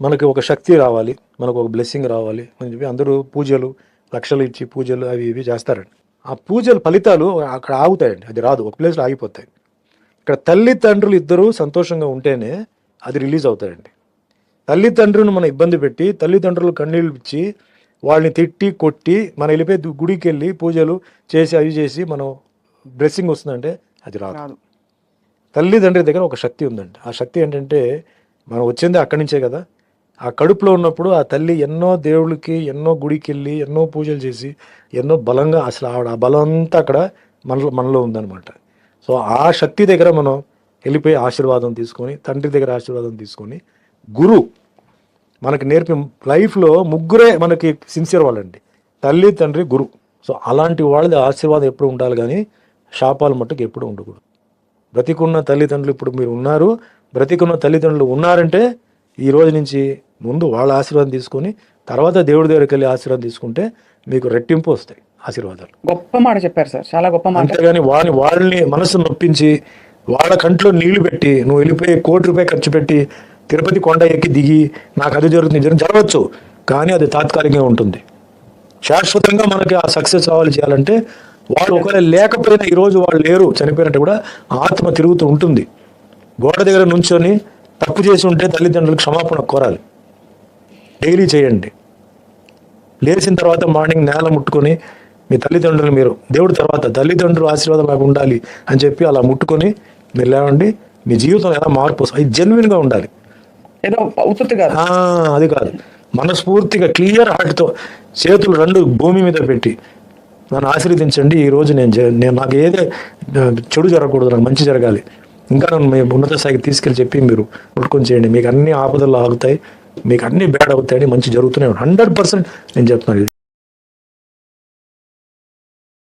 మనకి ఒక శక్తి రావాలి, మనకు ఒక బ్లెస్సింగ్ రావాలి అని చెప్పి అందరూ పూజలు లక్షలు ఇచ్చి పూజలు అవి ఇవి చేస్తారండి. ఆ పూజల ఫలితాలు అక్కడ ఆగుతాయండి, అది రాదు, ఒక ప్లేస్లో ఆగిపోతాయి. ఇక్కడ తల్లిదండ్రులు ఇద్దరూ సంతోషంగా ఉంటేనే అది రిలీజ్ అవుతాయండి. తల్లిదండ్రులను మనం ఇబ్బంది పెట్టి తల్లిదండ్రులు కన్నీళ్ళు ఇచ్చి వాళ్ళని తిట్టి కొట్టి మనం వెళ్ళిపోయి గుడికి వెళ్ళి పూజలు చేసి అవి చేసి మనం బ్లెస్సింగ్ వస్తుందంటే అది రాదు. తల్లిదండ్రి దగ్గర ఒక శక్తి ఉందండి. ఆ శక్తి ఏంటంటే మనం వచ్చింది అక్కడి నుంచే కదా. ఆ కడుపులో ఉన్నప్పుడు ఆ తల్లి ఎన్నో దేవుళ్ళకి ఎన్నో గుడికి వెళ్ళి ఎన్నో పూజలు చేసి ఎన్నో బలంగా అసలు ఆవిడ ఆ బలం అంతా అక్కడ మనలో ఉందన్నమాట. సో ఆ శక్తి దగ్గర మనం వెళ్ళిపోయి ఆశీర్వాదం తీసుకొని తండ్రి దగ్గర ఆశీర్వాదం తీసుకొని గురు మనకి నేర్పి లైఫ్లో ముగ్గురే మనకి సిన్సియర్ వాళ్ళండి, తల్లి తండ్రి గురు. సో అలాంటి వాళ్ళది ఆశీర్వాదం ఎప్పుడు ఉండాలి కానీ శాపాలు మట్టుకు ఎప్పుడు ఉండకూడదు. బ్రతికున్న తల్లిదండ్రులు ఇప్పుడు మీరు ఉన్నారు, బ్రతికున్న తల్లిదండ్రులు ఉన్నారంటే ఈ రోజు నుంచి ముందు వాళ్ళ ఆశీర్వాదం తీసుకొని తర్వాత దేవుడి దగ్గరికి వెళ్ళి ఆశీర్వాదం తీసుకుంటే మీకు రెట్టింపు వస్తాయి ఆశీర్వాదాలు. గొప్ప మాట చెప్పారు సార్, చాలా గొప్ప మాట. అంతేగాని వాళ్ళని మనసు నొప్పించి వాళ్ళ కంట్లో నీళ్లు పెట్టి నువ్వు వెళ్ళిపోయి ₹1,00,00,000 ఖర్చు పెట్టి తిరుపతి కొండ ఎక్కి దిగి నాకు అది జరుగుతుంది జరగవచ్చు, కానీ అది తాత్కాలికంగా ఉంటుంది. శాశ్వతంగా మనకి ఆ సక్సెస్ రావాలి చేయాలంటే వాళ్ళు ఒకవేళ లేకపోయినా ఈరోజు వాళ్ళు లేరు చనిపోయినట్టు కూడా ఆత్మ తిరుగుతూ ఉంటుంది. గోడ దగ్గర నుంచొని తప్పు చేసి ఉంటే తల్లిదండ్రులకు క్షమాపణ కోరాలి, డైలీ చేయండి. లేచిన తర్వాత మార్నింగ్ నేల ముట్టుకొని మీ తల్లిదండ్రులు మీరు దేవుడి తర్వాత తల్లిదండ్రులు ఆశీర్వాదం నాకు ఉండాలి అని చెప్పి అలా ముట్టుకొని మీరు లేవండి. మీ జీవితం ఎలా మార్పు వస్తుంది, అది జెన్యున్గా ఉండాలి, ఏదో అవుతుంది కాదు, అది కాదు. మనస్ఫూర్తిగా క్లియర్ హార్ట్తో చేతులు రెండు భూమి మీద పెట్టి నన్ను ఆశీర్వదించండి, ఈరోజు నేను నాకు ఏదే చెడు జరగకూడదు, నాకు మంచి జరగాలి, ఇంకా నన్ను మీ ఉన్నత స్థాయికి తీసుకెళ్ళి చెప్పి మీరు ముట్టుకొని చేయండి. మీకు అన్ని ఆపదలు ఆగుతాయి, మీకు అన్ని బ్యాడ్ అవుతాయని మంచి జరుగుతూనే 100% నేను చెప్తున్నాను.